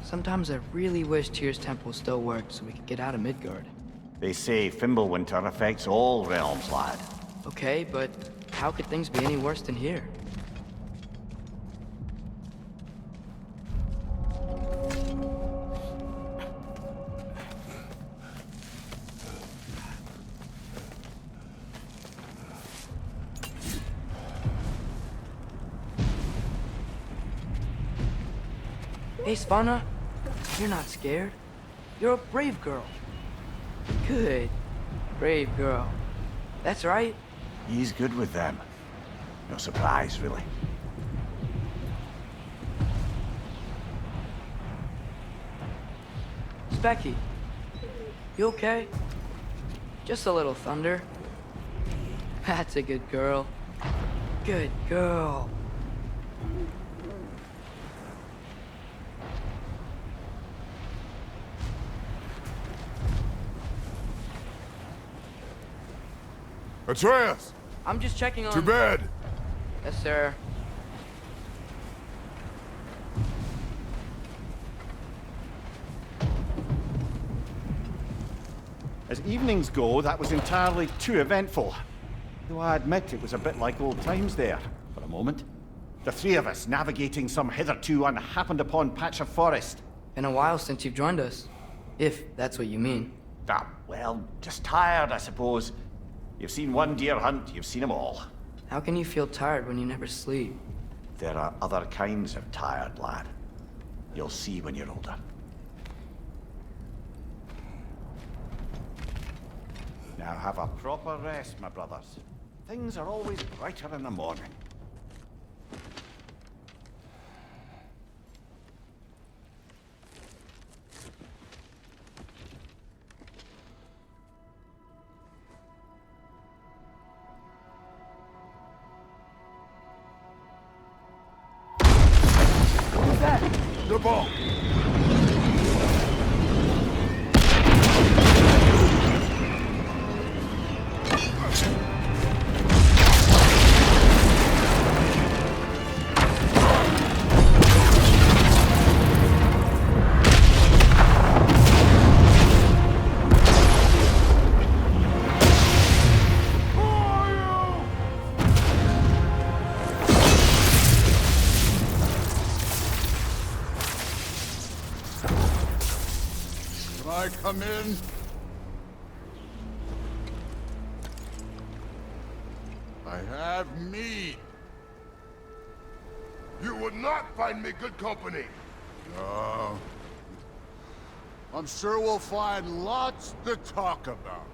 Sometimes I really wish Tyr's temple still worked so we could get out of Midgard. They say Fimbulwinter affects all realms, lad. Okay, but how could things be any worse than here? Hey, Svanna, you're not scared. You're a brave girl. Good. Brave girl. That's right. He's good with them. No surprise, really. Specky, you okay? Just a little thunder. That's a good girl. Good girl. Atreus! I'm just checking on... To bed! Yes, sir. As evenings go, that was entirely too eventful. Though I admit it was a bit like old times there, for a moment. The three of us navigating some hitherto unhappened-upon patch of forest. Been a while since you've joined us. If that's what you mean. Ah, well, just tired, I suppose. You've seen one deer hunt, you've seen them all. How can you feel tired when you never sleep? There are other kinds of tired, lad. You'll see when you're older. Now have a proper rest, my brothers. Things are always brighter in the morning. Who's that? The ball! Come in. I have mead. You would not find me good company. No. I'm sure we'll find lots to talk about.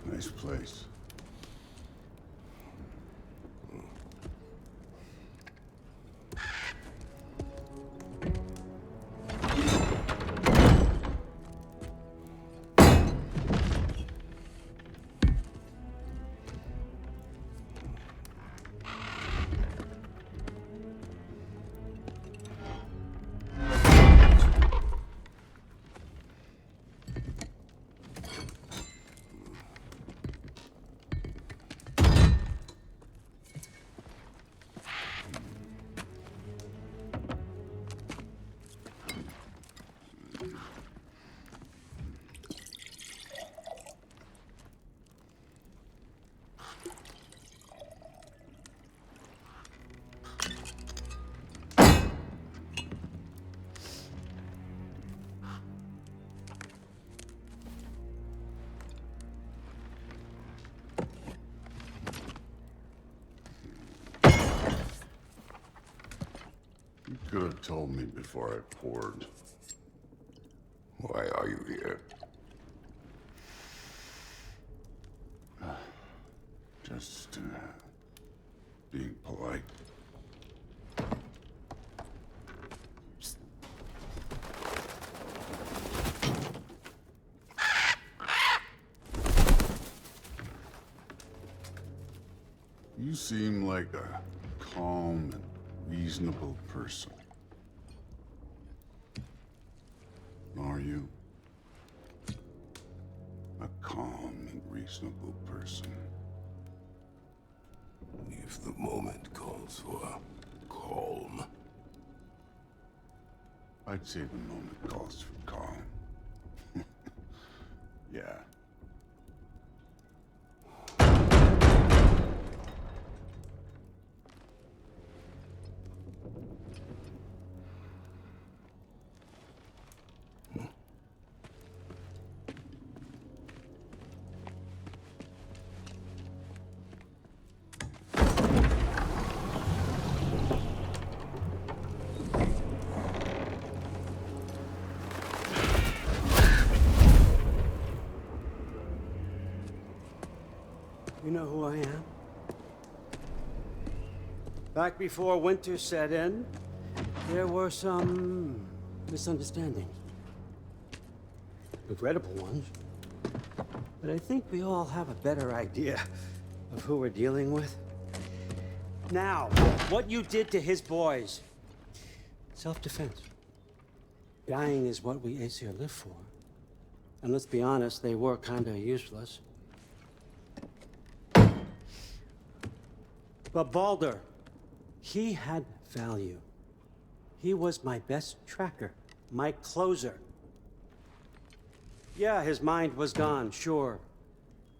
Nice place. You could have told me before I poured. Why are you here? Just, being polite. You seem like a calm and reasonable person. Are you? A calm and reasonable person. If the moment calls for calm. I'd say the moment calls for calm. Yeah. You know who I am? Back before winter set in, there were some misunderstandings. Regrettable ones. But I think we all have a better idea of who we're dealing with. Now, what you did to his boys. Self-defense. Dying is what we Aesir live for. And let's be honest, they were kinda useless. But Baldur, he had value. He was my best tracker, my closer. Yeah, his mind was gone, sure.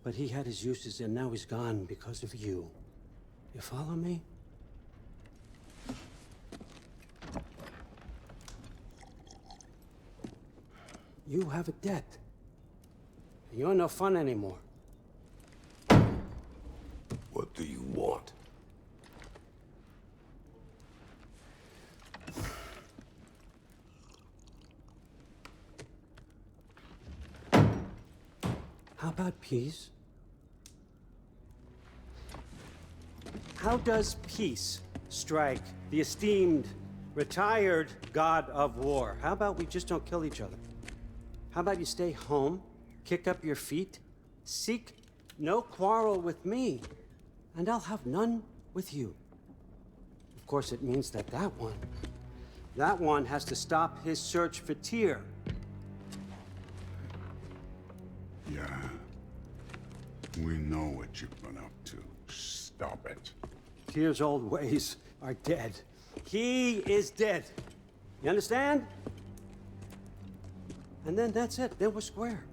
But he had his uses, and now he's gone because of you. You follow me? You have a debt. You're no fun anymore. What do you want? How about peace? How does peace strike the esteemed, retired god of war? How about we just don't kill each other? How about you stay home, kick up your feet, seek no quarrel with me, and I'll have none with you. Of course, it means that that one has to stop his search for Tyr. Yeah. We know what you've been up to. Stop it. Tyr's old ways are dead. He is dead. You understand? And then that's it. Then we're square.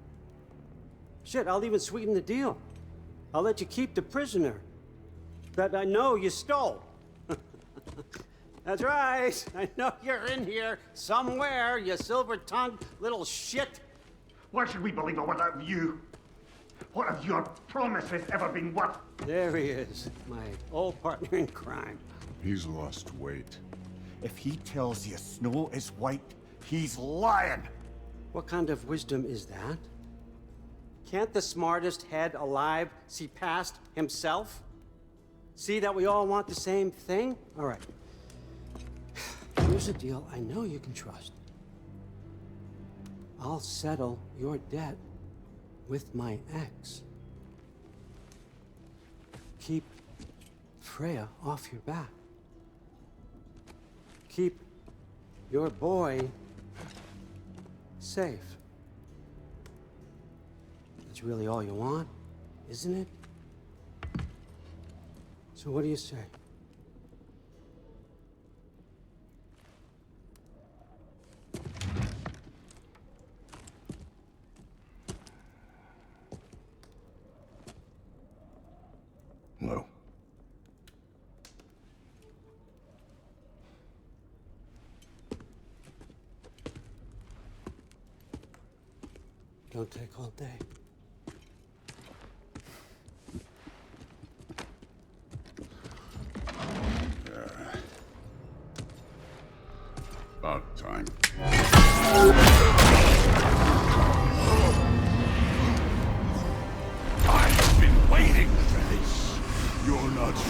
Shit, I'll even sweeten the deal. I'll let you keep the prisoner that I know you stole. That's right. I know you're in here somewhere, you silver-tongued little shit. Why should we believe a word out of you? What have your promises ever been worth? There he is, my old partner in crime. He's lost weight. If he tells you snow is white, he's lying. What kind of wisdom is that? Can't the smartest head alive see past himself? See that we all want the same thing? All right. Here's a deal I know you can trust. I'll settle your debt with my ex. Keep Freya off your back. Keep your boy safe. That's really all you want, isn't it? So what do you say? No. Don't take all day. About time. I've been waiting for this.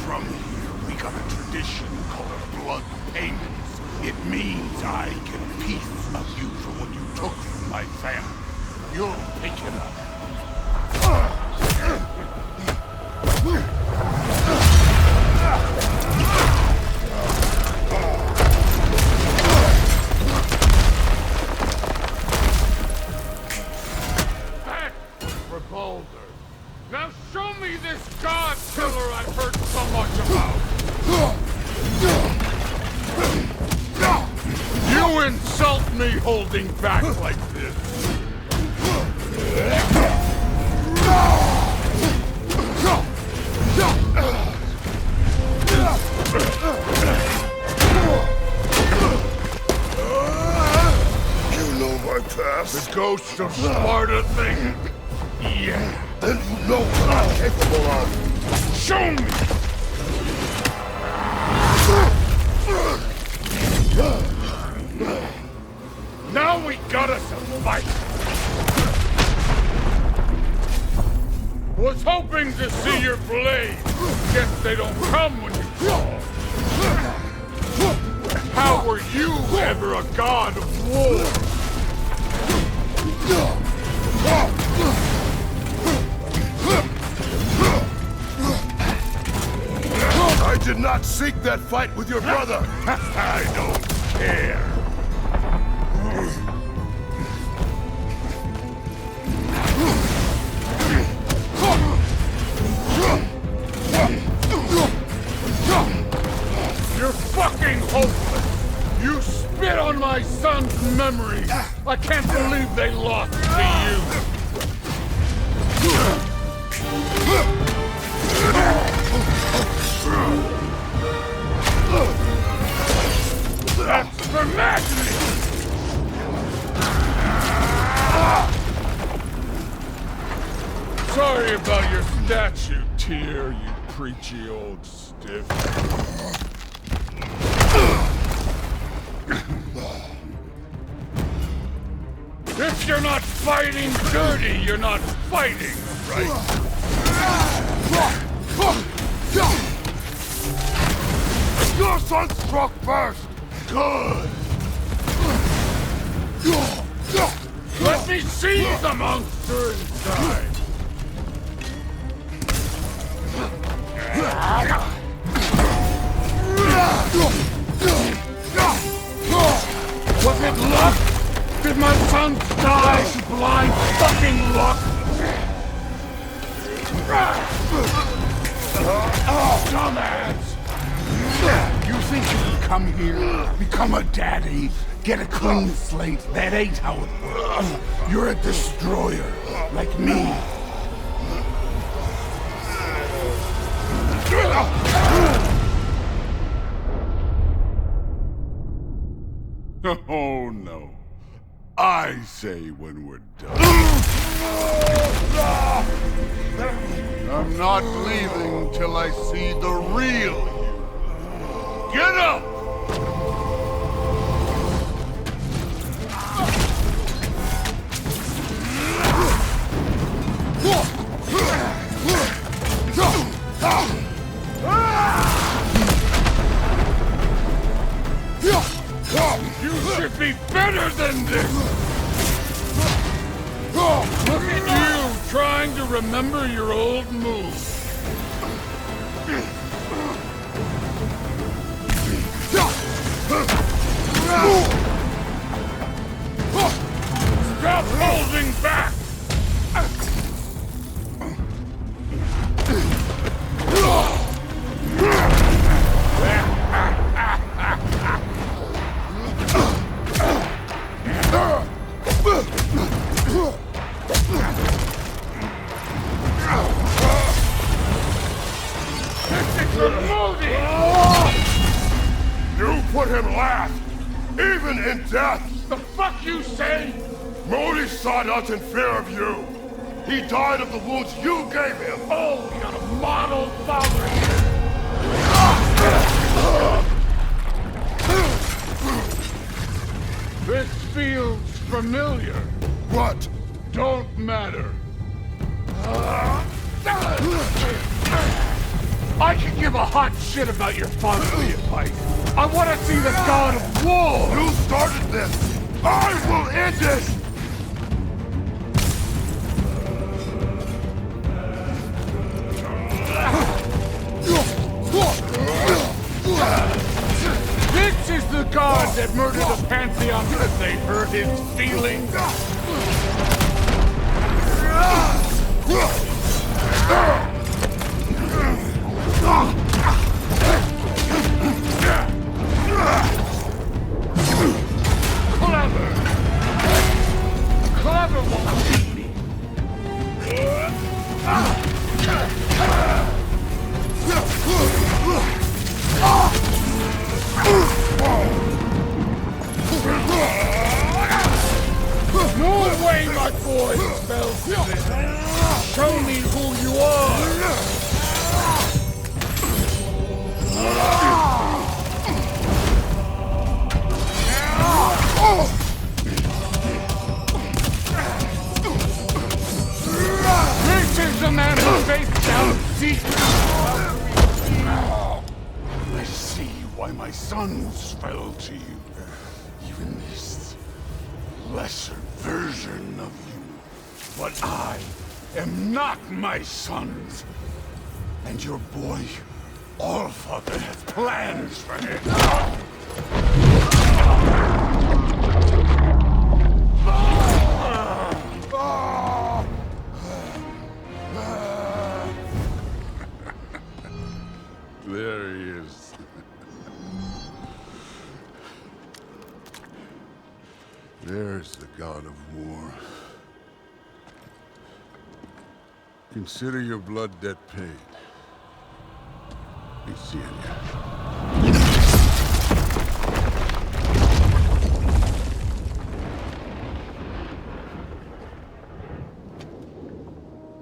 from here, we got a tradition called blood payments. It means I get a piece of you for what you took from my family. You'll pick it up. Now show me this god killer I've heard so much about! You insult me holding back like this! You know my past? The ghost of Sparta thing? Yeah. Then you know what I'm capable of. Show me! Now we got us a fight! Was hoping to see your blade. Guess they don't come when you call. How were you ever a god of war? I did not seek that fight with your brother. I don't care. You're fucking hopeless. You spit on my son's memories. I can't believe they lost to you. That's for madness! Sorry about your statue, Tyr, you preachy old stiff. If you're not fighting dirty, you're not fighting, right? Your son struck first! Good! Let me see the monster inside! Was it luck? Did my son die to blind fucking luck? Dumbass! You think you can come here, become a daddy, get a clean slate? That ain't how it works. You're a destroyer, like me. Oh no. I say when we're done. I'm not leaving till I see the real you. Get up! You should be better than this! Look at you, trying to remember your old moves. Stop holding back! You put him last, even in death. The fuck you say? Modi sought out in fear of you. He died of the wounds you gave him. Oh, we got a model father here. This feels familiar. What? Don't matter. I could give a hot shit about your fatherly advice. I want to see the god of war! You started this! I will end it! This is the god that murdered the Pantheon because they hurt his feelings! Clever won't beat me. No way, my boy, spell. Show me who you are. This is the man who faced down secret. I see why my sons fell to you. Even this lesser version of you. But I am not my sons. And your boy, Allfather, has plans for him. There he is. There's the god of war. Consider your blood debt paid. Be seeing ya.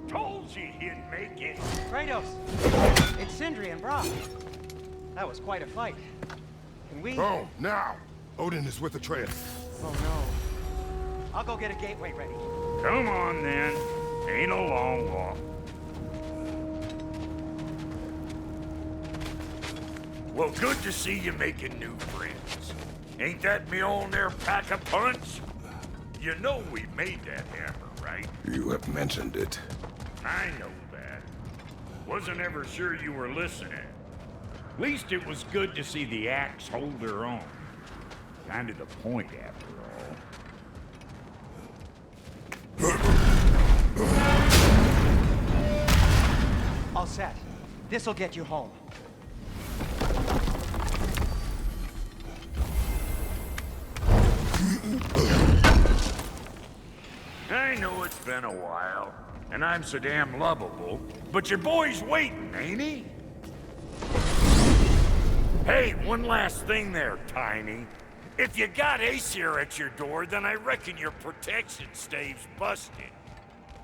Told you he'd make it. Kratos, it's Sindri and Brock. That was quite a fight. Can we... Oh, now! Odin is with Atreus. Oh, no. I'll go get a gateway ready. Come on, then. Ain't a long walk. Well, good to see you making new friends. Ain't that me on there pack a punch? You know we made that hammer, right? You have mentioned it. I know that. Wasn't ever sure you were listening. Least it was good to see the axe hold her own. Kind of the point, after all. All set. This'll get you home. I know it's been a while, and I'm so damn lovable, but your boy's waiting, ain't he? Hey, one last thing there, Tiny. If you got Aesir at your door, then I reckon your protection stave's busted.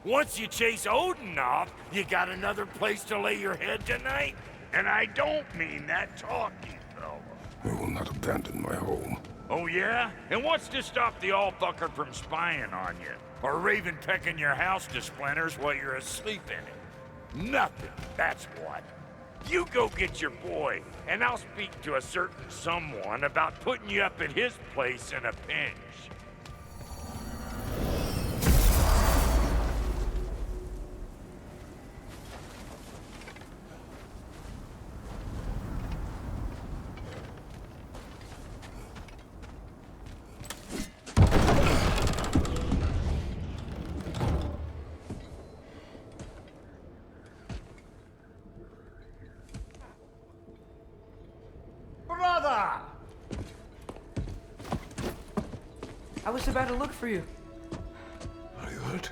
Once you chase Odin off, you got another place to lay your head tonight? And I don't mean that talky fella. I will not abandon my home. Oh yeah? And what's to stop the all-fucker from spying on you? Or Raven pecking your house to splinters while you're asleep in it? Nothing, that's what. You go get your boy, and I'll speak to a certain someone about putting you up at his place in a pinch. Brother! I was about to look for you. Are you hurt?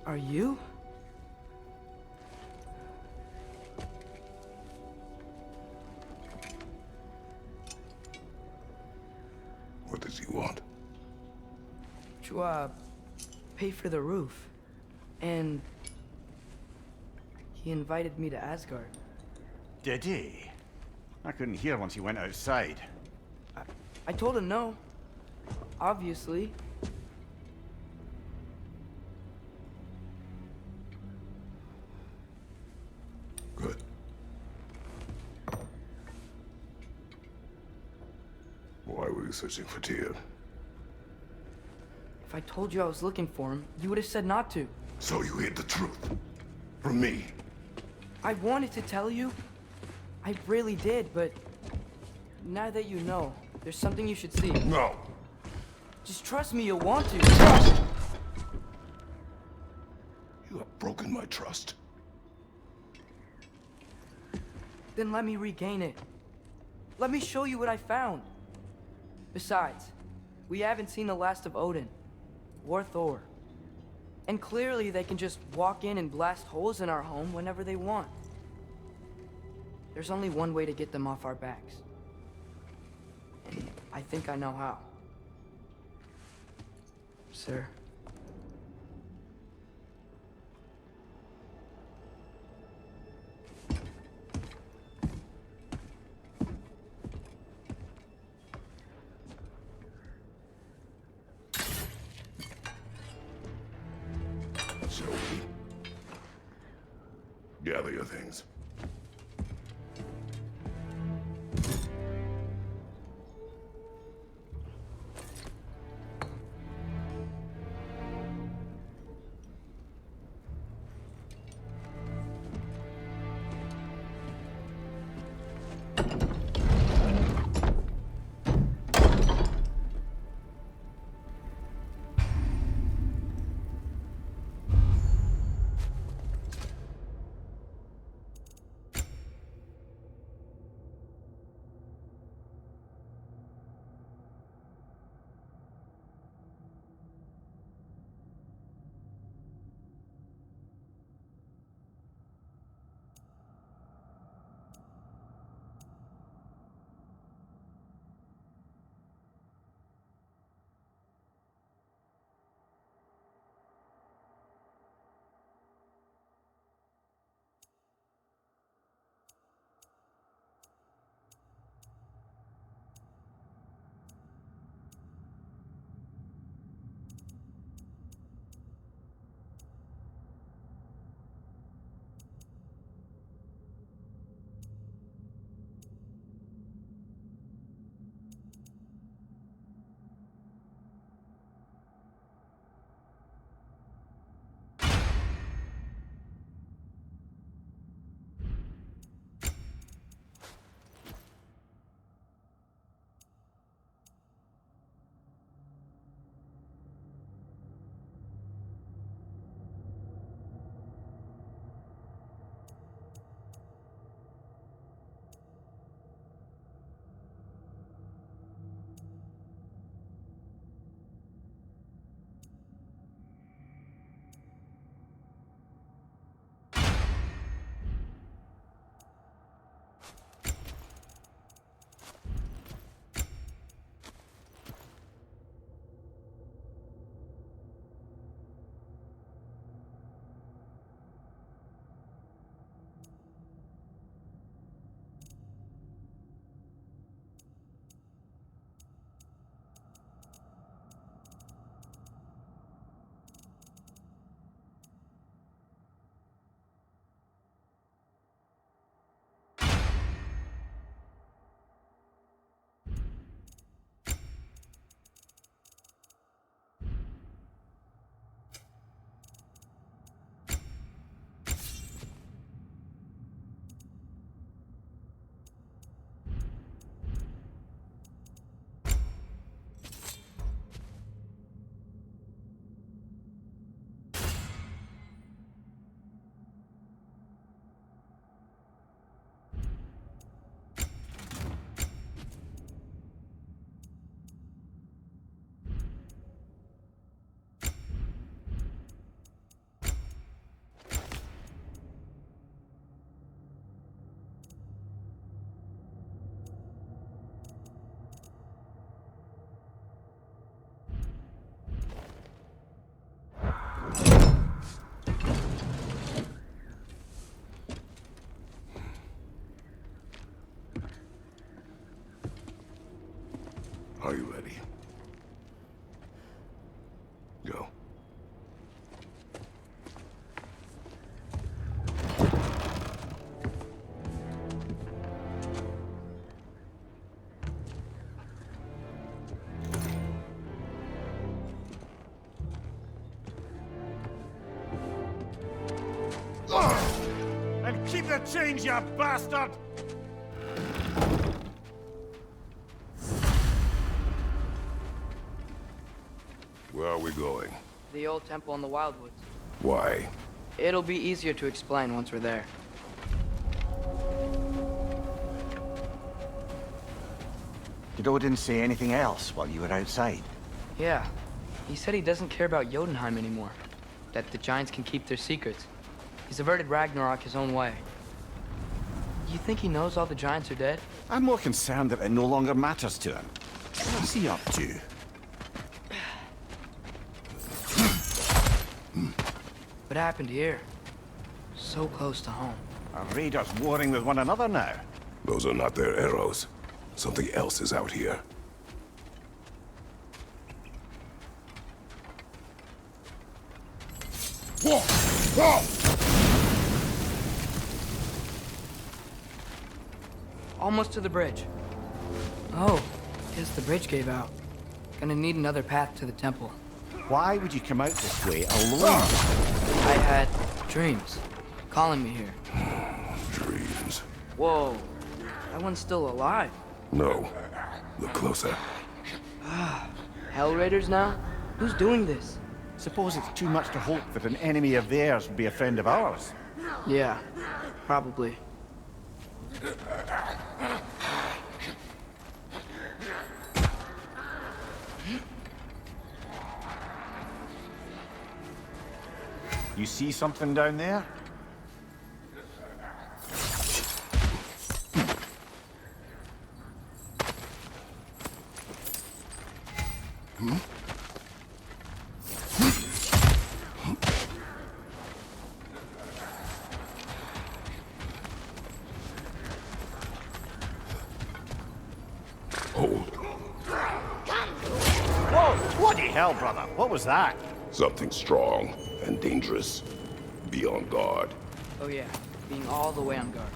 Are you? What does he want? To, pay for the roof. And he invited me to Asgard. Did he? I couldn't hear once he went outside. I told him no. Obviously. Why were you searching for Tyr? If I told you I was looking for him, you would have said not to. So you hid the truth. From me. I wanted to tell you. I really did, but now that you know, there's something you should see. No. Just trust me, you'll want to. Trust! You have broken my trust. Then let me regain it. Let me show you what I found. Besides, we haven't seen the last of Odin or Thor. And clearly they can just walk in and blast holes in our home whenever they want. There's only one way to get them off our backs. And I think I know how. Sir. Shall we? Gather your things. Are you ready? Go. the change, you bastard! Where are we going? The old temple in the Wildwoods. Why? It'll be easier to explain once we're there. Did Odin say anything else while you were outside? Yeah. He said he doesn't care about Jotunheim anymore. That the giants can keep their secrets. He's averted Ragnarok his own way. You think he knows all the giants are dead? I'm more concerned that it no longer matters to him. What's he up to? What happened here? So close to home. Are raiders warring with one another now? Those are not their arrows. Something else is out here. Whoa! Whoa! Almost to the bridge. Oh, guess the bridge gave out. Gonna need another path to the temple. Why would you come out this way alone? I had dreams calling me here. Dreams. Whoa, that one's still alive. No. Look closer. Hell Raiders now? Who's doing this? Suppose it's too much to hope that an enemy of theirs would be a friend of ours. Yeah, probably. You see something down there? Hold. Whoa! Bloody hell, brother! What was that? Something strong and dangerous. Be on guard. Oh yeah, being all the way on guard.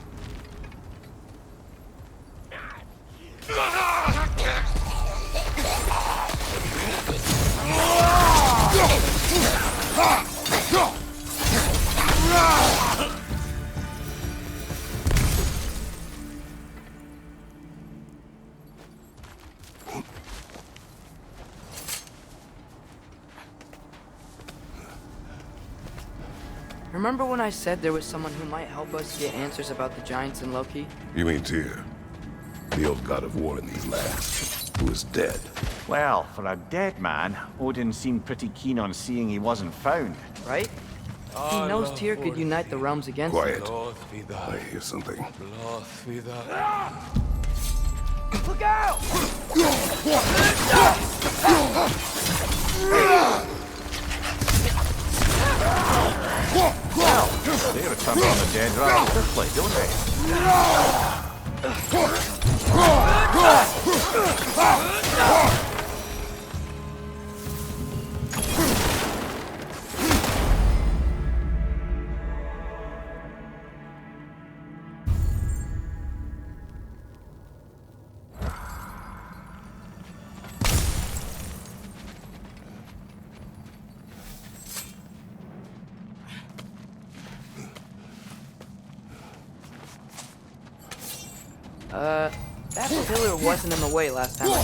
Remember when I said there was someone who might help us get answers about the giants and Loki? You mean Tyr? The old god of war in these lands, who is dead. Well, for a dead man, Odin seemed pretty keen on seeing he wasn't found. Right? He knows Tyr could unite the realms against Quiet. him. I hear something. Look out! They return from the dead rather quickly, don't they? That pillar wasn't in the way last time I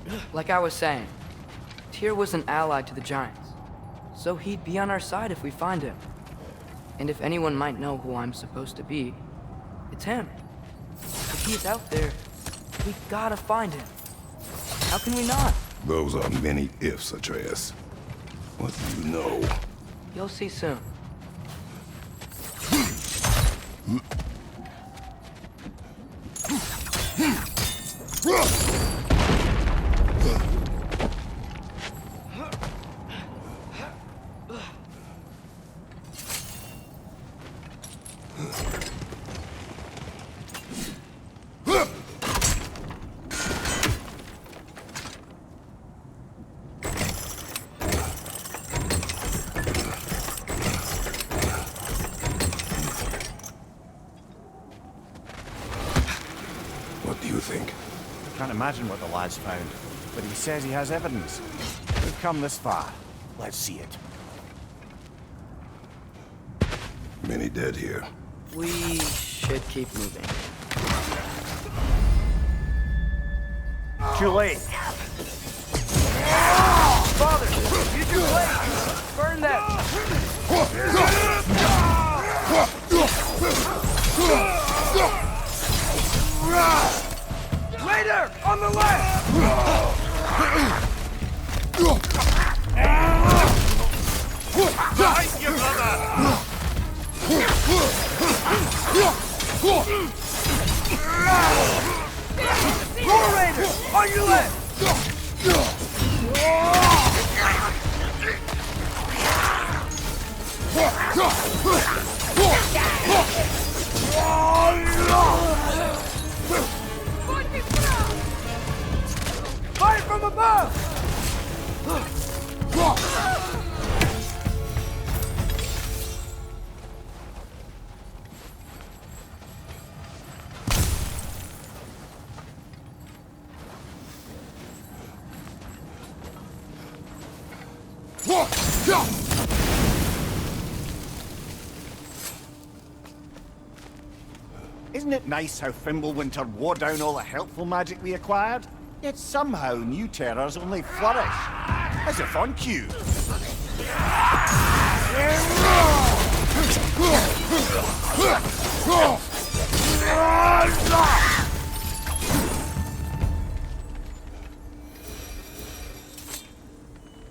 came. Like I was saying, Tyr was an ally to the giants, so he'd be on our side if we find him. And if anyone might know who I'm supposed to be, it's him. If he's out there, we gotta find him. How can we not? Those are many ifs, Atreus. What do you know? You'll see soon. What do you think? Can't imagine what the lad's found, but he says he has evidence. We've come this far. Let's see it. Many dead here. We should keep moving. Too late. Father, use your blade! Burn them! Later! On the left! Behind you, brother! War Raiders! On your left! Fire from above! Isn't it nice how Fimbulwinter wore down all the helpful magic we acquired? Yet somehow new terrors only flourish. As if on cue.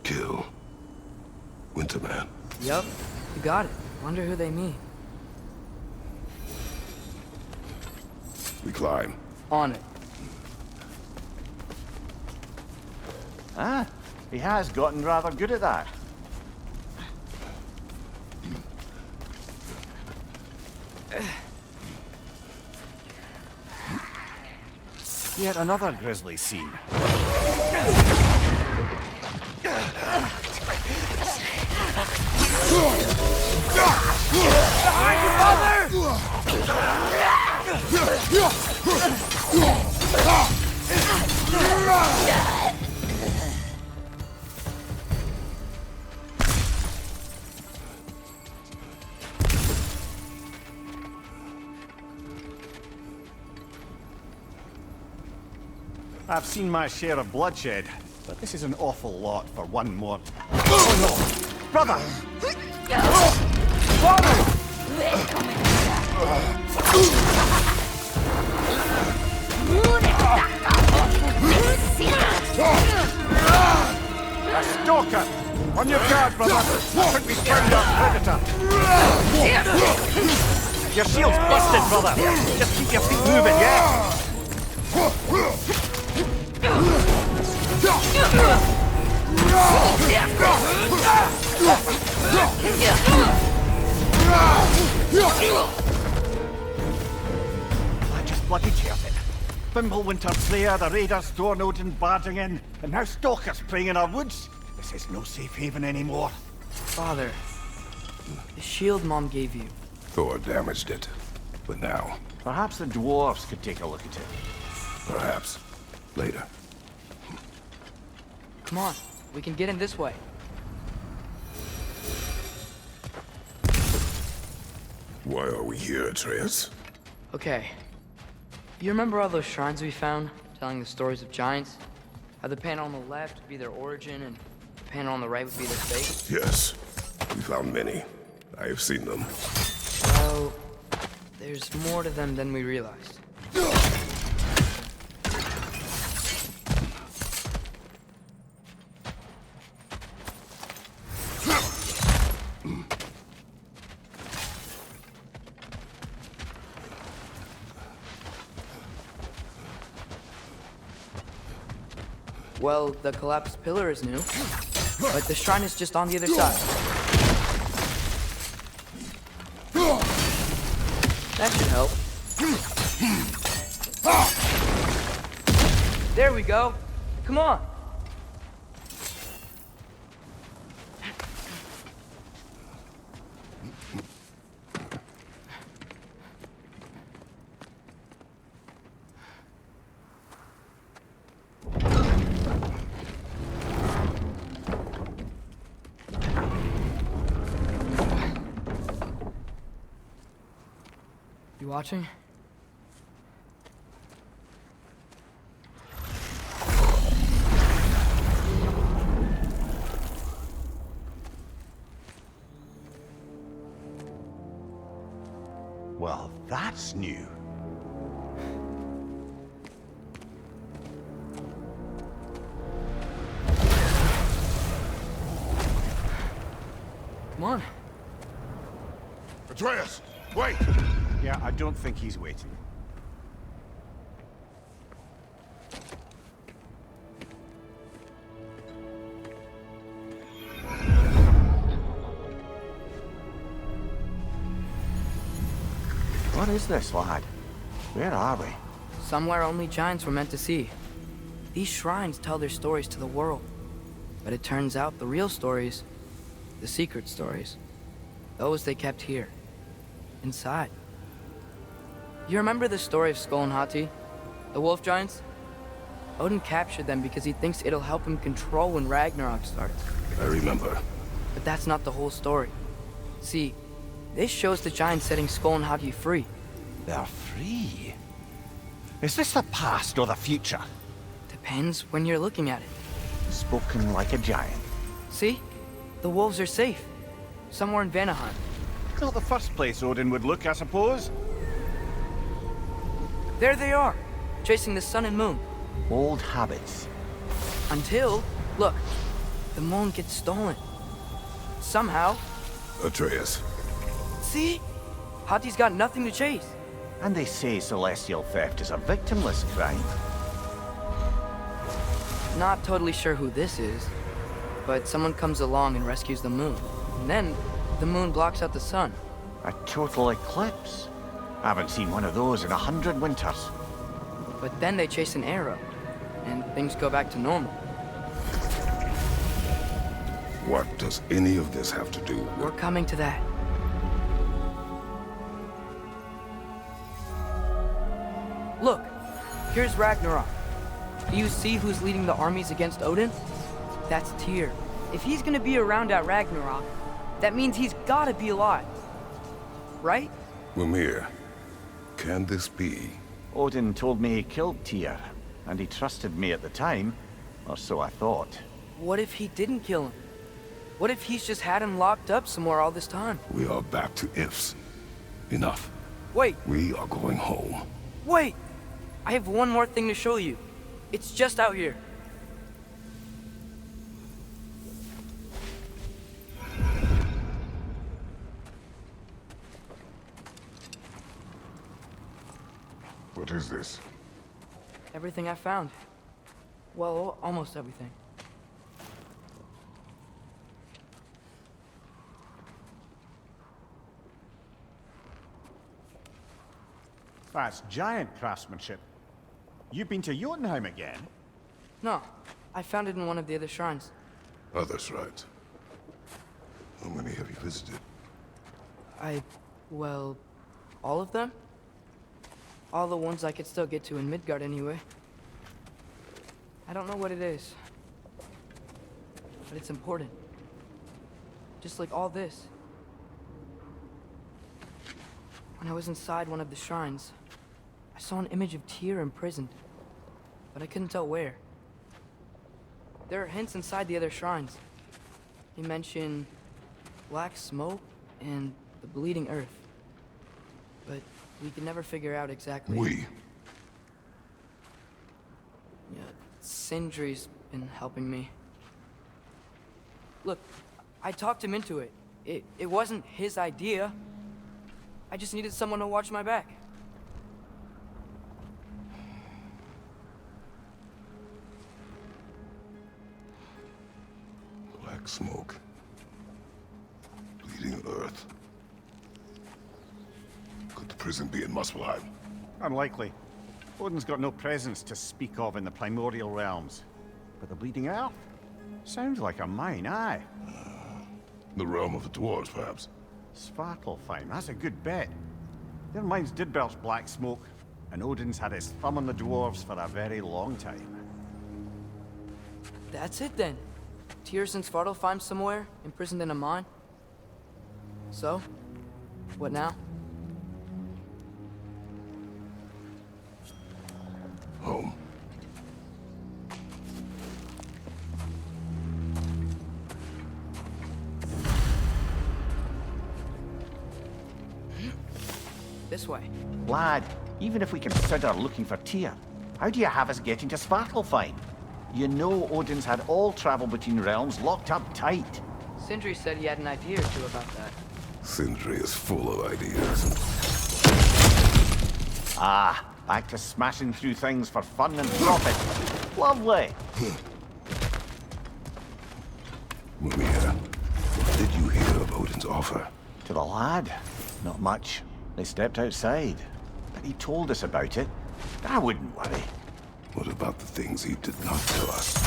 Kill. Winterman. Yep, you got it. Wonder who they mean. We climb. On it. Ah, he has gotten rather good at that. Yet another grisly scene. Behind you, Father! I've seen my share of bloodshed, but this is an awful lot for one more. Oh no! Brother! Father! A stalker! On your guard, brother! I think we found our predator! Your shield's busted, brother! Just keep your feet moving, yeah? I just bloody teared it. Fimbulwinter's there, the raiders, Thornodin barging in, and now stalkers preying in our woods. This is no safe haven anymore. Father, the shield Mom gave you. Thor damaged it. But now, Perhaps the dwarves could take a look at it. perhaps, later. Come on, we can get in this way. Why are we here, Atreus? Okay. You remember all those shrines we found, telling the stories of giants? How the panel on the left would be their origin, and the panel on the right would be their fate? Yes. We found many. I have seen them. Well, there's more to them than we realized. Well, the collapsed pillar is new, but the shrine is just on the other side. That should help. There we go. Come on. You watching? Well, that's new. Come on. Atreus, wait! Yeah, I don't think he's waiting. What is this, lad? Where are we? Somewhere only giants were meant to see. These shrines tell their stories to the world. But it turns out the real stories, the secret stories, those they kept here, inside. You remember the story of Skull and Hati, the wolf giants? Odin captured them because he thinks it'll help him control when Ragnarok starts. I remember. But that's not the whole story. See, this shows the giants setting Skull and Hati free. They're free. Is this the past or the future? Depends when you're looking at it. Spoken like a giant. See? The wolves are safe. Somewhere in Vanaheim. Not the first place Odin would look, I suppose. There they are, chasing the sun and moon. Old habits. Until, look, the moon gets stolen. Somehow. Atreus. See? Hati's got nothing to chase. And they say celestial theft is a victimless crime. Not totally sure who this is, but someone comes along and rescues the moon. And then, the moon blocks out the sun. A total eclipse. I haven't seen one of those in 100 winters. But then they chase an arrow, and things go back to normal. What does any of this have to do with... We're coming to that. Look, here's Ragnarok. Do you see who's leading the armies against Odin? That's Tyr. If he's gonna be around at Ragnarok, that means he's gotta be alive. Right? Mimir, can this be? Odin told me he killed Tyr, and he trusted me at the time, or so I thought. What if he didn't kill him? What if he's just had him locked up somewhere all this time? We are back to ifs. Enough. Wait, We are going home. wait! I have one more thing to show you. It's just out here. What is this? Everything I found. Well, almost everything. That's giant craftsmanship. You've been to Jotunheim again? No, I found it in one of the other shrines. Other shrines. How many have you visited? Well, all of them? All the ones I could still get to in Midgard anyway. I don't know what it is, but it's important. Just like all this. When I was inside one of the shrines, I saw an image of Tyr imprisoned, but I couldn't tell where. There are hints inside the other shrines. He mentioned black smoke and the bleeding earth, but we could never figure out exactly. Yeah, Sindri's been helping me. Look, I talked him into it. It wasn't his idea. I just needed someone to watch my back. Black smoke. Bleeding earth. Could the prison be in Muspelheim? Unlikely. Odin's got no presence to speak of in the primordial realms. But the Bleeding Earth? Sounds like a mine, aye. The realm of the dwarves, perhaps? Svartalfheim, that's a good bet. Their mines did belch black smoke, and Odin's had his thumb on the dwarves for a very long time. That's it then. Tyr's in Svartalfheim somewhere, imprisoned in a mine. So, what now? This way. Lad, even if we consider looking for Tyr, how do you have us getting to Svartalfheim? You know Odin's had all travel between realms locked up tight. Sindri said he had an idea or two about that. Sindri is full of ideas. Ah, back to smashing through things for fun and profit. Lovely. Mimir, what did you hear of Odin's offer? To the lad? Not much. They stepped outside. But he told us about it. I wouldn't worry. What about the things he did not tell us?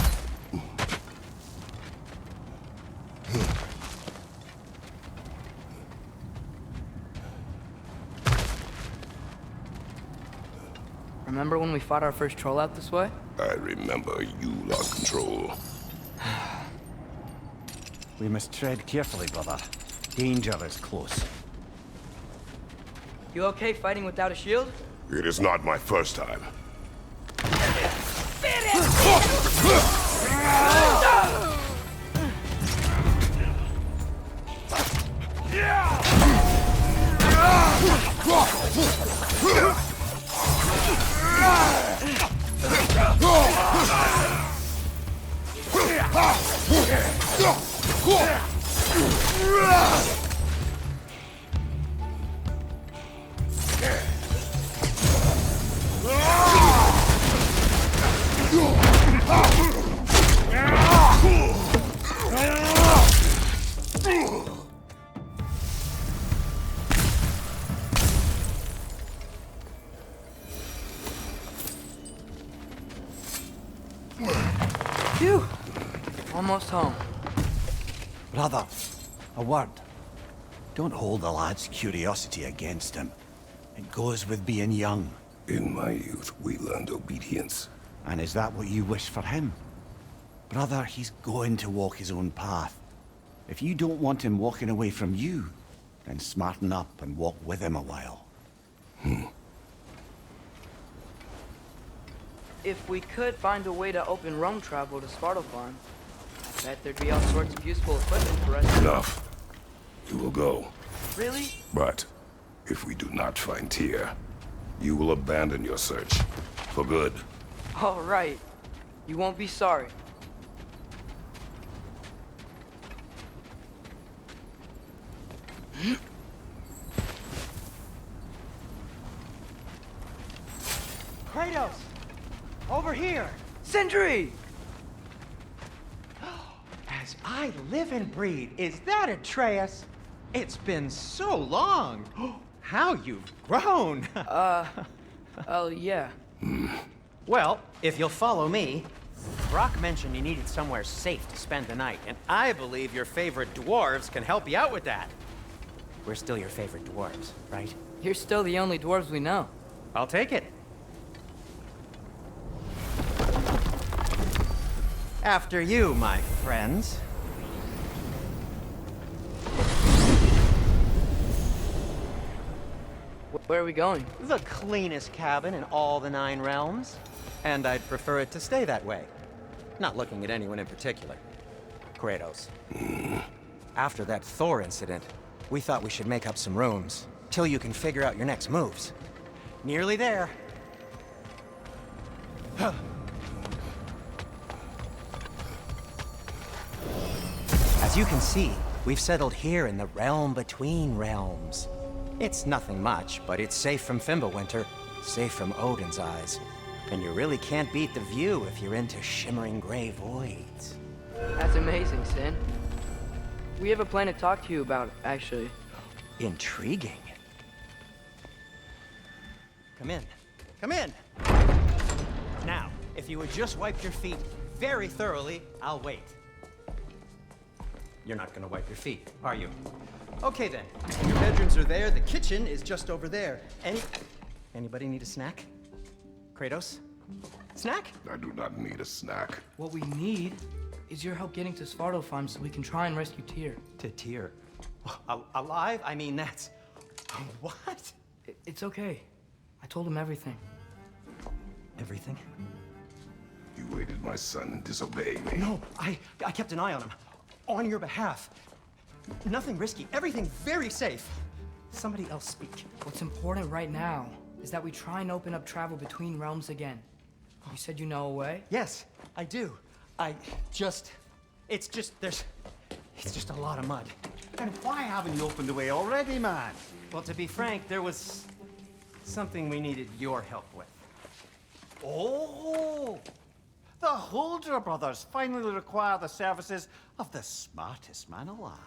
Remember when we fought our first troll out this way? I remember you lost control. We must tread carefully, brother. Danger is close. You okay fighting without a shield? It is not my first time. Phew! Almost home. Brother, a word. Don't hold the lad's curiosity against him. It goes with being young. In my youth, we learned obedience. And is that what you wish for him? Brother, he's going to walk his own path. If you don't want him walking away from you, then smarten up and walk with him a while. If we could find a way to open roam travel to Svartalfheim, I bet there'd be all sorts of useful equipment for us. Enough. You will go. Really? But if we do not find Tyr, you will abandon your search. For good. All right. You won't be sorry. Kratos! Over here! Sindri! As I live and breathe, is that Atreus? It's been so long! How you've grown! Oh, yeah. Well, if you'll follow me, Brock mentioned you needed somewhere safe to spend the night, and I believe your favorite dwarves can help you out with that. We're still your favorite dwarves, right? You're still the only dwarves we know. I'll take it. After you, my friends. Where are we going? The cleanest cabin in all the 9 realms. And I'd prefer it to stay that way. Not looking at anyone in particular. Kratos. After that Thor incident, we thought we should make up some rooms, till you can figure out your next moves. Nearly there. As you can see, we've settled here in the realm between realms. It's nothing much, but it's safe from Fimbulwinter, safe from Odin's eyes. And you really can't beat the view if you're into shimmering gray voids. That's amazing, Sin. We have a plan to talk to you about, actually. Intriguing. Come in. Come in! Now, if you would just wipe your feet very thoroughly, I'll wait. You're not gonna wipe your feet, are you? Okay then. Your bedrooms are there, the kitchen is just over there. Anybody need a snack? Kratos? Snack? I do not need a snack. What we need is your help getting to Svartalfheim so we can try and rescue Tyr. To Tyr? Alive? I mean, that's... What? It's okay. I told him everything. Everything? You aided my son and disobeyed me. No, I kept an eye on him. On your behalf. Nothing risky. Everything very safe. Somebody else speak. What's important right now is that we try and open up travel between realms again. You said you know a way? Yes, I do. It's just a lot of mud. And why haven't you opened the way already, man? Well, to be frank, there was something we needed your help with. Oh! The Holder brothers finally require the services of the smartest man alive.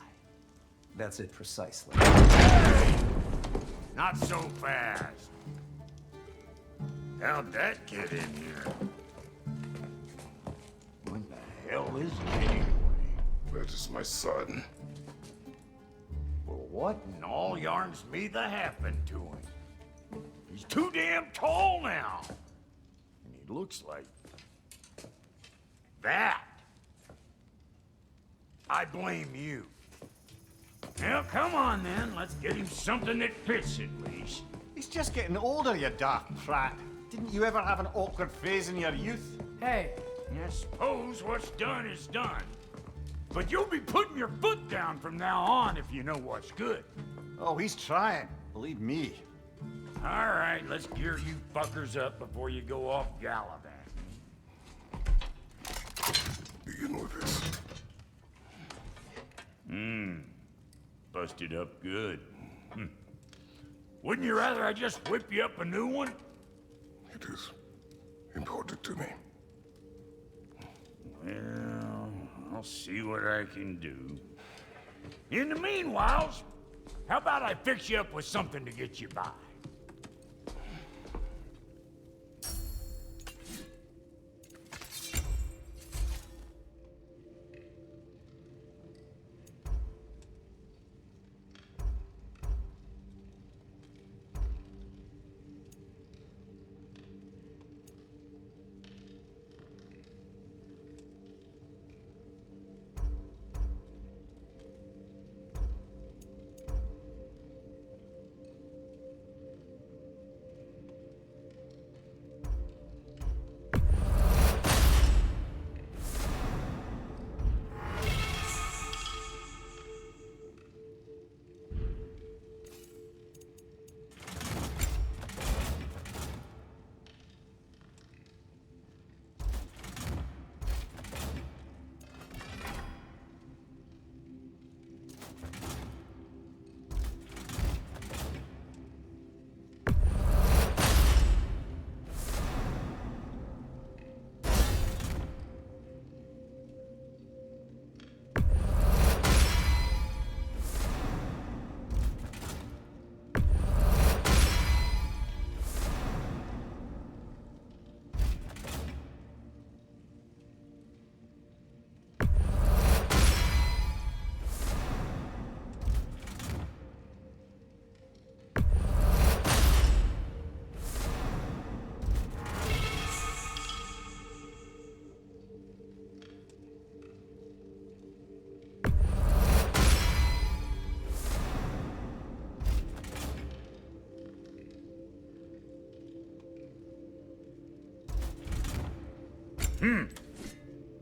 That's it precisely. Not so fast. How'd that get in here? What the hell is it anyway? That is my son. Well, what in all yarns me that happened to him? He's too damn tall now. And he looks like that. I blame you. Well, come on then. Let's get him something that fits at least. He's just getting older, you daft prat. Didn't you ever have an awkward phase in your youth? Hey, I suppose what's done is done. But you'll be putting your foot down from now on if you know what's good. Oh, he's trying. Believe me. All right, let's gear you fuckers up before you go off gallivanting. Begin with this. Busted up good. Wouldn't you rather I just whip you up a new one? It is important to me. Well, I'll see what I can do. In the meanwhile, how about I fix you up with something to get you by?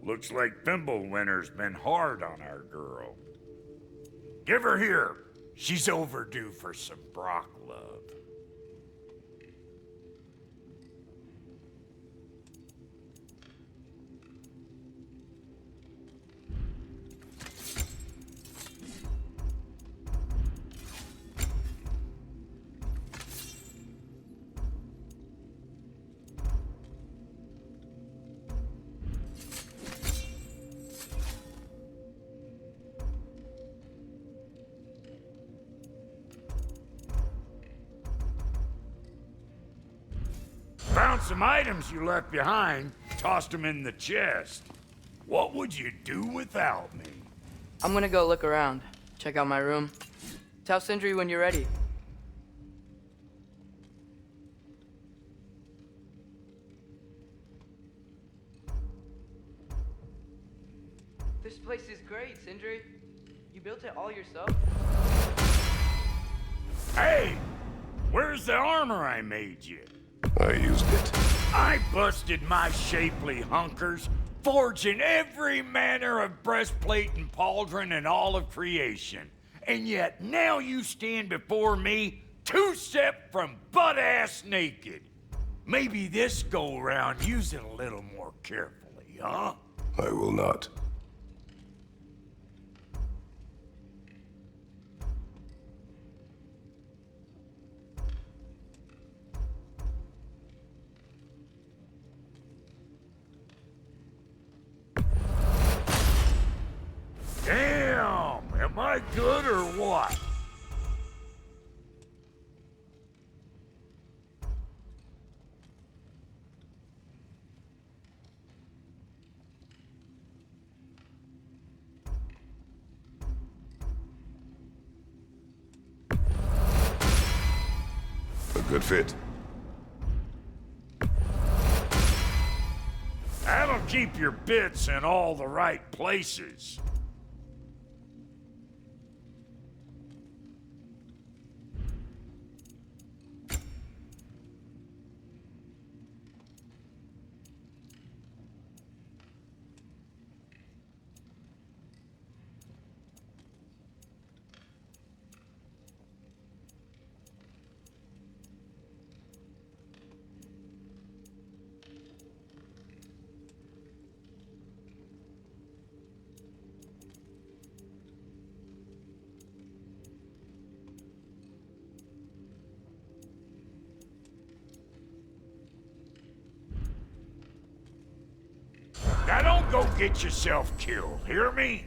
Looks like Thimblewinter's been hard on our girl. Give her here. She's overdue for some Brock love. Found some items you left behind, tossed them in the chest. What would you do without me? I'm gonna go look around. Check out my room. Tell Sindri when you're ready. This place is great, Sindri. You built it all yourself? Hey! Where's the armor I made you? I used it. I busted my shapely hunkers, forging every manner of breastplate and pauldron in all of creation. And yet now you stand before me, two-step from butt-ass naked. Maybe this go-round use it a little more carefully, huh? I will not. Damn! Am I good or what? A good fit. That'll keep your bits in all the right places. Now don't go get yourself killed, hear me?